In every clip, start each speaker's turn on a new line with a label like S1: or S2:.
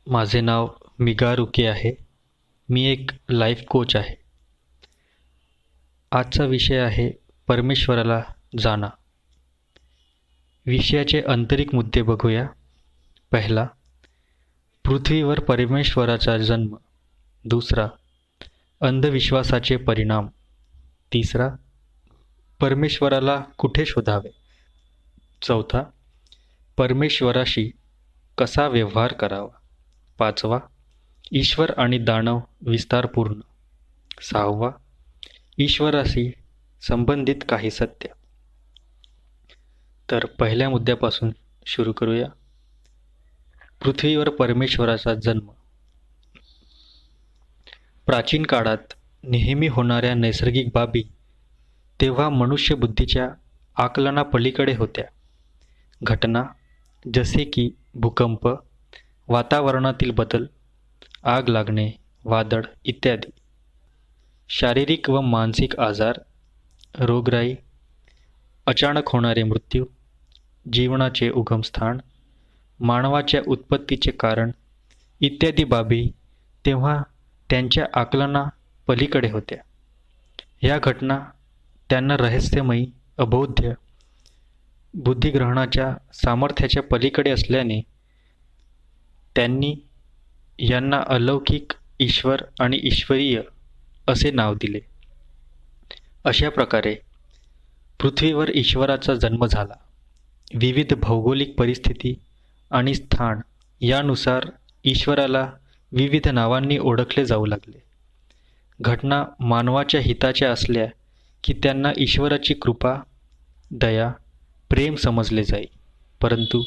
S1: माझे नाव मिगा रुके आहे. मी एक लाईफ कोच आहे. आजचा विषय आहे परमेश्वराला जाणा. विषयाचे आंतरिक मुद्दे बघूया. पहिला, पृथ्वीवर परमेश्वराचा जन्म. दुसरा, अंधविश्वासाचे परिणाम. तिसरा, परमेश्वराला कुठे शोधावे. चौथा, परमेश्वराशी कसा व्यवहार करावा. पाचवा, ईश्वर आणि दानव विस्तारपूर्ण. सहावा, ईश्वराशी संबंधित काही सत्य. तर पहिल्या मुद्द्यापासून सुरू करूया. पृथ्वीवर परमेश्वराचा जन्म. प्राचीन काळात नेहमी होणाऱ्या नैसर्गिक बाबी तेव्हा मनुष्यबुद्धीच्या आकलनापलीकडे होत्या. घटना जसे की भूकंप, वातावरणातील बदल, आग लागणे, वादळ इत्यादी. शारीरिक व मानसिक आजार, रोगराई, अचानक होणारे मृत्यू, जीवनाचे उगमस्थान, मानवाच्या उत्पत्तीचे कारण इत्यादी बाबी तेव्हा त्यांच्या आकलनापलीकडे होत्या. या घटना त्यांना रहस्यमयी, अबोध्य, बुद्धिग्रहणाच्या सामर्थ्याच्या पलीकडे असल्याने त्यांनी यांना अलौकिक, ईश्वर आणि ईश्वरीय असे नाव दिले. अशा प्रकारे पृथ्वीवर ईश्वराचा जन्म झाला. विविध भौगोलिक परिस्थिती आणि स्थान यानुसार ईश्वराला विविध नावांनी ओळखले जाऊ लागले. घटना मानवाच्या हिताच्या असल्या की त्यांना ईश्वराची कृपा, दया, प्रेम समजले जाई. परंतु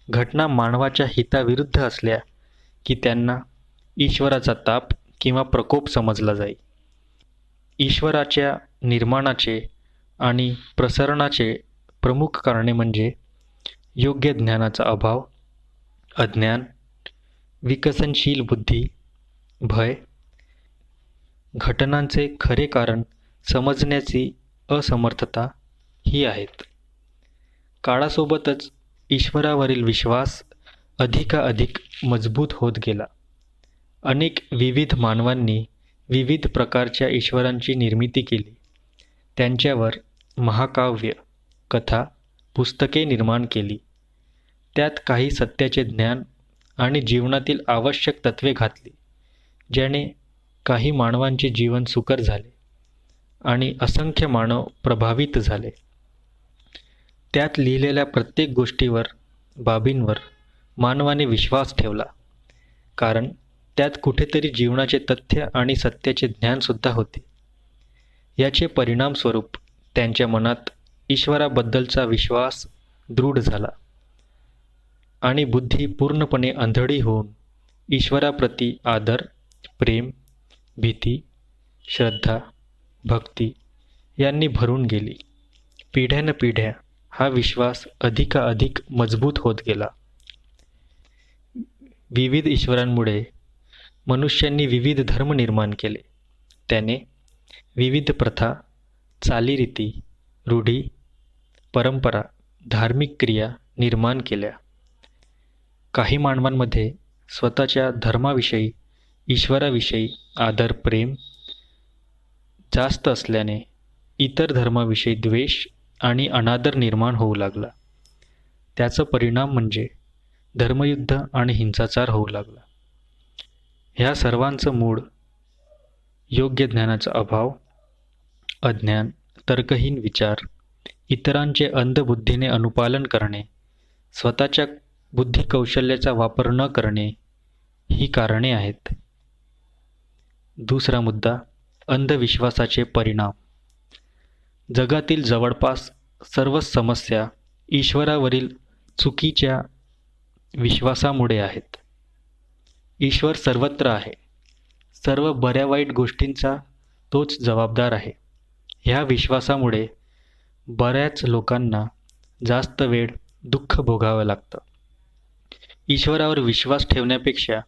S1: घटना मानवाच्या हिताविरुद्ध असल्या की त्यांना ईश्वराचा ताप किंवा प्रकोप समजला जाई. ईश्वराच्या निर्माणाचे आणि प्रसरणाचे प्रमुख कारणे म्हणजे योग्य ज्ञानाचा अभाव, अज्ञान, विकसनशील बुद्धी, भय, घटनांचे खरे कारण समजण्याची असमर्थता ही आहेत. काळासोबतच ईश्वरावरील विश्वास अधिकाधिक मजबूत होत गेला. अनेक विविध मानवांनी विविध प्रकारच्या ईश्वरांची निर्मिती केली. त्यांच्यावर महाकाव्य, कथा, पुस्तके निर्माण केली. त्यात काही सत्याचे ज्ञान आणि जीवनातील आवश्यक तत्त्वे घातली, ज्याने काही मानवांचे जीवन सुकर झाले आणि असंख्य मानव प्रभावित झाले. त्यात लिहिलेल्या प्रत्येक गोष्टीवर, बाबींवर मानवाने विश्वास ठेवला, कारण त्यात कुठेतरी जीवनाचे तथ्य आणि सत्याचे ज्ञानसुद्धा होते. याचे परिणामस्वरूप त्यांच्या मनात ईश्वराबद्दलचा विश्वास दृढ झाला आणि बुद्धी पूर्णपणे आंधळी होऊन ईश्वराप्रती आदर, प्रेम, भीती, श्रद्धा, भक्ती यांनी भरून गेली. पिढ्यानपिढ्या हा विश्वास अधिकाधिक मजबूत होत गेला. विविध ईश्वरांमुळे मनुष्यांनी विविध धर्म निर्माण केले. त्याने विविध प्रथा, चालीरीती, रूढी, परंपरा, धार्मिक क्रिया निर्माण केल्या. काही मानवांमध्ये स्वतःच्या धर्माविषयी, ईश्वराविषयी आदर, प्रेम जास्त असल्याने इतर धर्माविषयी द्वेष आणि अनादर निर्माण होऊ लागला. त्याचा परिणाम म्हणजे धर्मयुद्ध आणि हिंसाचार होऊ लागला. ह्या सर्वांचं मूळ योग्य ज्ञानाचा अभाव, अज्ञान, तर्कहीन विचार, इतरांचे अंधबुद्धीने अनुपालन करणे, स्वतःच्या बुद्धिकौशल्याचा वापर न करणे ही कारणे आहेत. दुसरा मुद्दा, अंधविश्वासाचे परिणाम. जगातील जवळपास सर्वच समस्या ईश्वरावरील चुकीच्या विश्वासामुळे आहेत. ईश्वर सर्वत्र आहे. सर्व बऱ्या वाईट गोष्टींचा तोच जबाबदार आहे. ह्या विश्वासामुळे बऱ्याच लोकांना जास्त वेळ दुःख भोगावं लागतं. ईश्वरावर विश्वास ठेवण्यापेक्षा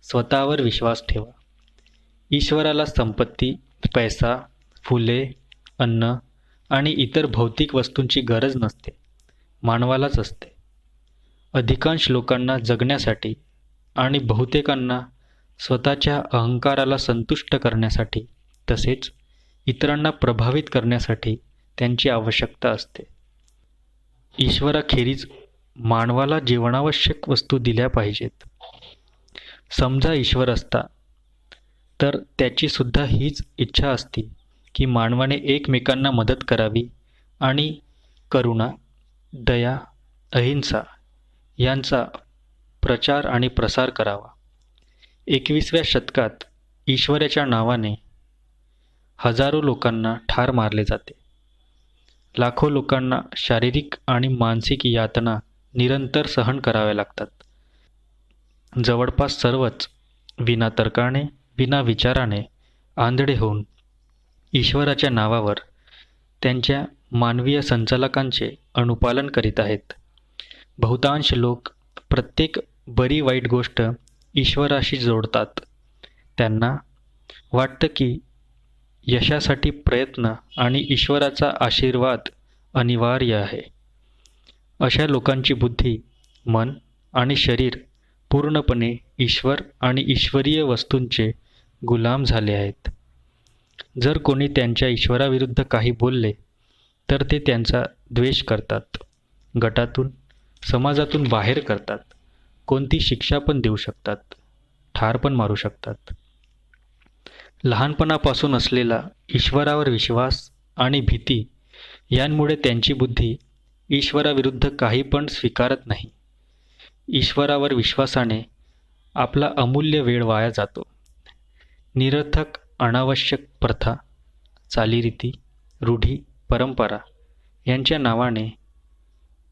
S1: स्वतःवर विश्वास ठेवा. ईश्वराला संपत्ती, पैसा, फुले, अन्न आणि इतर भौतिक वस्तूंची गरज नसते, मानवालाच असते. अधिकांश लोकांना जगण्यासाठी आणि बहुतेकांना स्वतःच्या अहंकाराला संतुष्ट करण्यासाठी तसेच इतरांना प्रभावित करण्यासाठी त्यांची आवश्यकता असते. ईश्वराखेरीज मानवाला जीवनावश्यक वस्तू दिल्या पाहिजेत. समजा ईश्वर असता तर त्याचीसुद्धा हीच इच्छा असती की मानवाने एकमेकांना मदत करावी आणि करुणा, दया, अहिंसा यांचा प्रचार आणि प्रसार करावा. 21व्या शतकात ईश्वराच्या नावाने हजारो लोकांना ठार मारले जाते. लाखो लोकांना शारीरिक आणि मानसिक यातना निरंतर सहन कराव्या लागतात. जवळपास सर्वच विनातर्काने, विना विचाराने आंधळे होऊन ईश्वराच्या नावावर त्यांच्या मानवीय संचालकांचे अनुपालन करीत आहेत. बहुतांश लोक प्रत्येक बरी वाईट गोष्ट ईश्वराशी जोडतात. त्यांना वाटतं की यशासाठी प्रयत्न आणि ईश्वराचा आशीर्वाद अनिवार्य आहे. अशा लोकांची बुद्धी, मन आणि शरीर पूर्णपणे ईश्वर आणि ईश्वरीय वस्तूंचे गुलाम झाले आहेत. जर कोणी त्यांच्या ईश्वराविरुद्ध काही बोलले तर ते त्यांचा द्वेष करतात, गटातून, समाजातून बाहेर करतात, कोणती शिक्षा पण देऊ शकतात, ठार पण मारू शकतात. लहानपणापासून असलेला ईश्वरावर विश्वास आणि भीती यांमुळे त्यांची बुद्धी ईश्वराविरुद्ध काही पण स्वीकारत नाही. ईश्वरावर विश्वासाने आपला अमूल्य वेळ वाया जातो. निरर्थक अनावश्यक प्रथा, चालीरीती, रूढी, परंपरा यांच्या नावाने,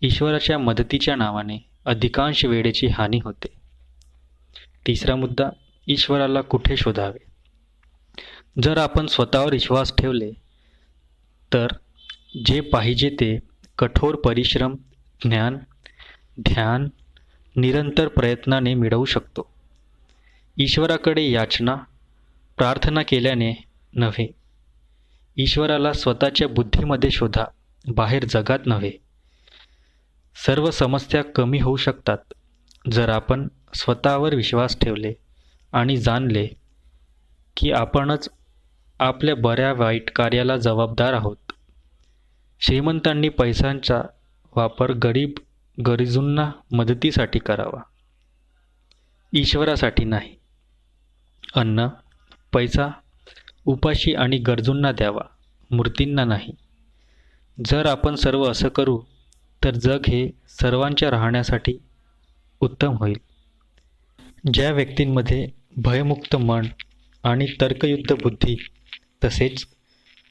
S1: ईश्वराच्या मदतीच्या नावाने अधिकांश वेळेची हानी होते. तिसरा मुद्दा, ईश्वराला कुठे शोधावे? जर आपण स्वतःवर विश्वास ठेवले तर जे पाहिजे ते कठोर परिश्रम, ज्ञान, ध्यान, निरंतर प्रयत्नाने मिळवू शकतो. ईश्वराकडे याचना, प्रार्थना केल्याने नव्हे. ईश्वराला स्वतःच्या बुद्धीमध्ये शोधा, बाहेर जगात नव्हे. सर्व समस्या कमी होऊ शकतात जर आपण स्वतःवर विश्वास ठेवले आणि जाणले की आपणच आपल्या बऱ्या वाईट कार्याला जबाबदार आहोत. श्रीमंतांनी पैशांचा वापर गरीब गरजूंना मदतीसाठी करावा, ईश्वरासाठी नाही. अन्न, पैसा उपाशी आणि गरजूंना द्यावा, मूर्तींना नाही. जर आपण सर्व असं करू तर जग हे सर्वांच्या राहण्यासाठी उत्तम होईल. ज्या व्यक्तींमध्ये भयमुक्त मन आणि तर्कयुक्त बुद्धी तसेच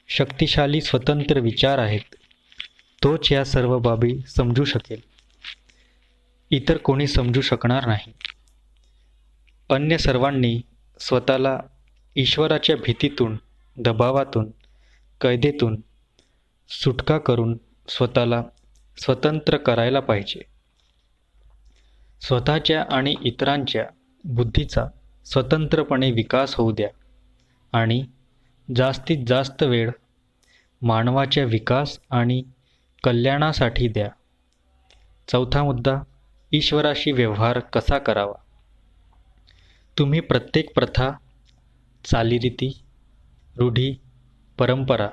S1: शक्तिशाली स्वतंत्र विचार आहेत, तोच या सर्व बाबी समजू शकेल. इतर कोणी समजू शकणार नाही. अन्य सर्वांनी स्वतःला ईश्वराच्या भीतीतून, दबावातून, कैदेतून सुटका करून स्वतःला स्वतंत्र करायला पाहिजे. स्वतःच्या आणि इतरांच्या बुद्धीचा स्वतंत्रपणे विकास होऊ द्या आणि जास्तीत जास्त वेळ मानवाच्या विकास आणि कल्याणासाठी द्या. चौथा मुद्दा, ईश्वराशी व्यवहार कसा करावा? तुम्ही प्रत्येक प्रथा, चालीरीती, रूढी, परंपरा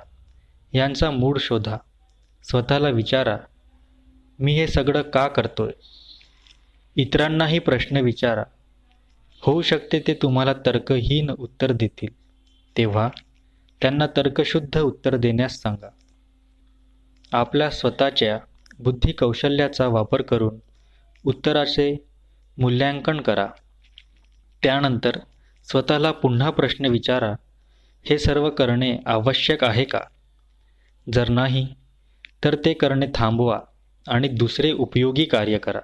S1: यांचा मूळ शोधा. स्वतःला विचारा, मी हे सगळं का करतोय? इतरांनाही प्रश्न विचारा. होऊ शकते ते तुम्हाला तर्कहीन उत्तर देतील, तेव्हा त्यांना तर्कशुद्ध उत्तर देण्यास सांगा. आपल्या स्वतःच्या बुद्धी कौशल्याचा वापर करून उत्तराचे मूल्यांकन करा. त्यानंतर स्वतःला पुन्हा प्रश्न विचारा, हे सर्व करणे आवश्यक आहे का? जर नाही तर ते करणे थांबवा आणि दुसरे उपयोगी कार्य करा.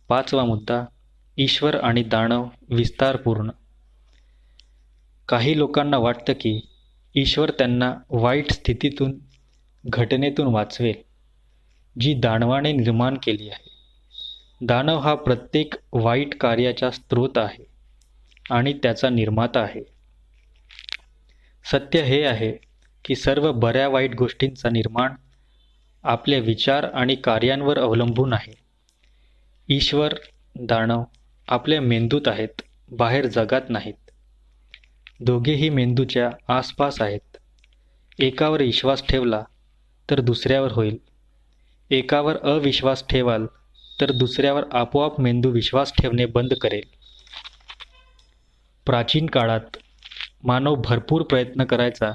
S1: पाचवा मुद्दा, ईश्वर आणि दानव विस्तारपूर्ण. काही लोकांना वाटतं की ईश्वर त्यांना वाईट स्थितीतून, घटनेतून वाचवेल जी दानवाने निर्माण केली आहे. दानव हा प्रत्येक वाईट कार्याचा स्रोत आहे आणि त्याचा निर्माता आहे. सत्य हे आहे की सर्व बऱ्या वाईट गोष्टींचा निर्माण आपल्या विचार आणि कार्यांवर अवलंबून आहे. ईश्वर, दानव आपल्या मेंदूत आहेत, बाहेर जगात नाहीत. दोघेही मेंदूच्या आसपास आहेत. एकावर विश्वास ठेवला तर दुसऱ्यावर होईल. एकावर अविश्वास ठेवाल तर दुसऱ्यावर आपोआप मेंदू विश्वास ठेवणे बंद करेल. प्राचीन काळात मानव भरपूर प्रयत्न करायचा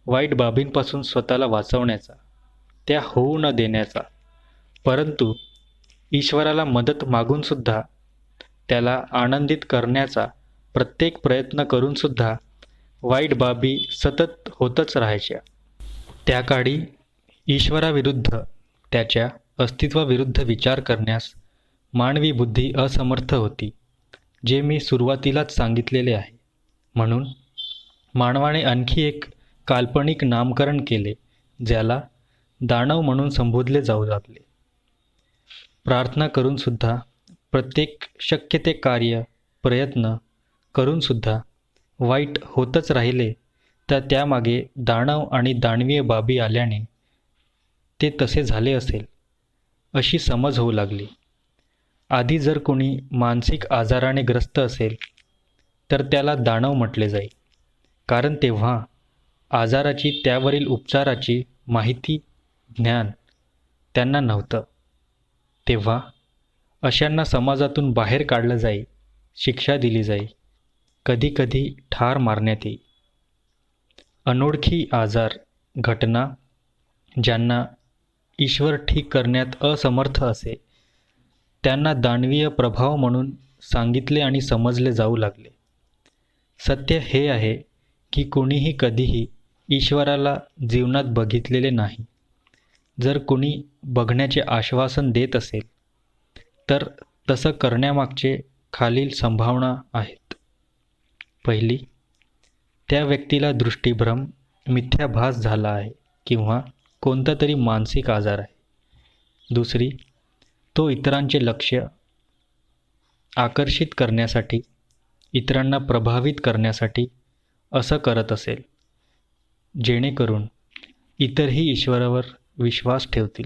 S1: वाईट बाबींपासून स्वतःला वाचवण्याचा, त्या होऊ न देण्याचा. परंतु ईश्वराला मदत मागूनसुद्धा, त्याला आनंदित करण्याचा प्रत्येक प्रयत्न करूनसुद्धा वाईट बाबी सतत होतच राहायच्या. त्या काळी ईश्वराविरुद्ध, त्याच्या अस्तित्वाविरुद्ध विचार करण्यास मानवी बुद्धी असमर्थ होती, जे मी सुरुवातीलाच सांगितलेले आहे. म्हणून मानवाने आणखी एक काल्पनिक नामकरण केले, ज्याला दानव म्हणून संबोधले जाऊ लागले. प्रार्थना करूनसुद्धा, प्रत्येक शक्य ते कार्य प्रयत्न करूनसुद्धा वाईट होतच राहिले, तर त्यामागे दानव आणि दानवीय बाबी आल्याने ते तसे झाले असेल, अशी समज होऊ लागली. आधी जर कोणी मानसिक आजाराने ग्रस्त असेल तर त्याला दानव म्हटले जाई, कारण तेव्हा आजाराची, त्यावरील उपचाराची माहिती, ज्ञान त्यांना नव्हतं. तेव्हा अशांना समाजातून बाहेर काढलं जाई, शिक्षा दिली जाई, कधीकधी ठार मारण्यात येई. अनोळखी आजार, घटना ज्यांना ईश्वर ठीक करण्यात असमर्थ असे, त्यांना दानवीय प्रभाव म्हणून सांगितले आणि समजले जाऊ लागले. सत्य हे आहे की कोणीही कधीही ईश्वराला जीवनात बघितलेले नाही. जर कोणी बघण्याचे आश्वासन देत असेल तर तसं करण्यामागचे खालील संभावना आहेत. पहिली, त्या व्यक्तीला दृष्टीभ्रम, मिथ्याभास झाला आहे किंवा कोणता तरी मानसिक आजार आहे. दुसरी, तो इतरांचे लक्ष आकर्षित करण्यासाठी, इतरांना प्रभावित करण्यासाठी असं करत असेल, जेणेकरून इतरही ईश्वरावर विश्वास ठेवतील.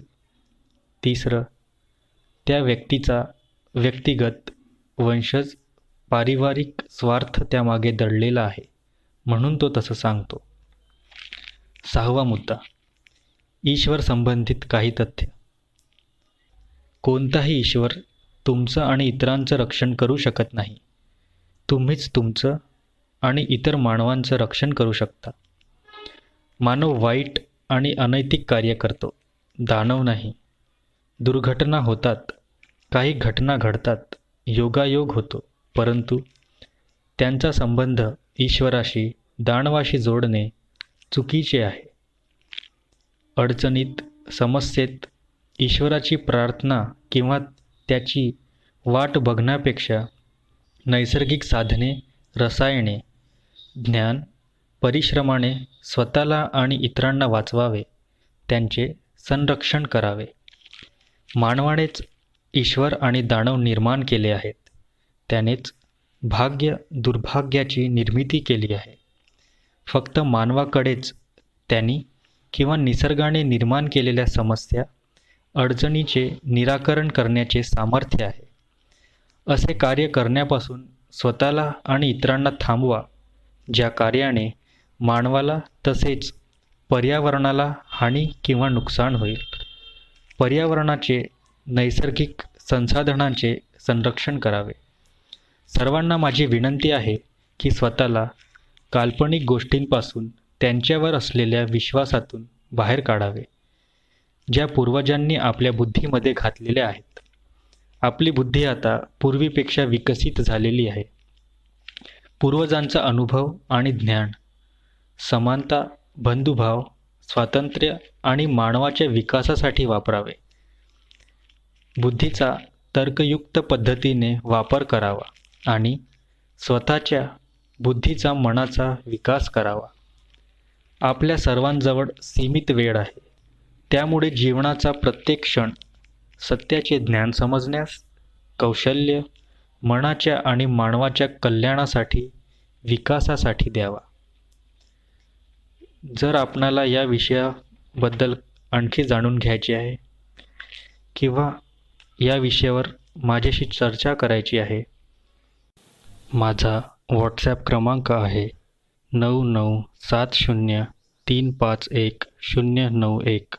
S1: तिसरं, त्या व्यक्तीचा व्यक्तिगत, वंशज, पारिवारिक स्वार्थ त्यामागे दडलेला आहे, म्हणून तो तसं सांगतो. सहावा मुद्दा, ईश्वर संबंधित काही तथ्य. कोणताही ईश्वर तुमचं आणि इतरांचं रक्षण करू शकत नाही. तुम्हीच तुमचं आणि इतर मानवांचं रक्षण करू शकता. मानव वाईट आणि अनैतिक कार्य करतो, दानव नाही. दुर्घटना होतात, काही घटना घडतात, योगायोग होतो, परंतु त्यांचा संबंध ईश्वराशी, दानवाशी जोडणे चुकीचे आहे. अडचणीत, समस्येत ईश्वराची प्रार्थना किंवा त्याची वाट बघण्यापेक्षा नैसर्गिक साधने, रसायने, ज्ञान, परिश्रमाने स्वतःला आणि इतरांना वाचवावे, त्यांचे संरक्षण करावे. मानवानेच ईश्वर आणि दानव निर्माण केले आहेत. त्यानेच भाग्य, दुर्भाग्याची निर्मिती केली आहे. फक्त मानवाकडेच त्यांनी किंवा निसर्गाने निर्माण केलेल्या समस्या, अडचणीचे निराकरण करण्याचे सामर्थ्य आहे. असे कार्य करण्यापासून स्वतःला आणि इतरांना थांबवा, ज्या कार्याने मानवाला तसेच पर्यावरणाला हानी किंवा नुकसान होईल. पर्यावरणाचे, नैसर्गिक संसाधनांचे संरक्षण करावे. सर्वांना माझी विनंती आहे की स्वतःला काल्पनिक गोष्टींपासून, त्यांच्यावर असलेल्या विश्वासातून बाहेर काढावे, ज्या पूर्वजांनी आपल्या बुद्धीमध्ये घातलेल्या आहेत. आपली बुद्धी आता पूर्वीपेक्षा विकसित झालेली आहे. पूर्वजांचा अनुभव आणि ज्ञान, समानता, बंधुभाव, स्वातंत्र्य आणि मानवाच्या विकासासाठी वापरावे. बुद्धीचा तर्कयुक्त पद्धतीने वापर करावा आणि स्वतःच्या बुद्धीचा, मनाचा विकास करावा. आपल्या सर्वांजवळ सीमित वेळ आहे, त्यामुळे जीवनाचा प्रत्येक क्षण सत्याचे ज्ञान समजण्यास, कौशल्य, मनाच्या आणि मानवाच्या कल्याणासाठी, विकासासाठी द्यावा. जर आपणाला या विषयाबद्दल आणखी जाणून घ्यायचे आहे किंवा या विषयावर माझ्याशी चर्चा करायची आहे, माझा व्हॉट्सॲप क्रमांक आहे 9970351091.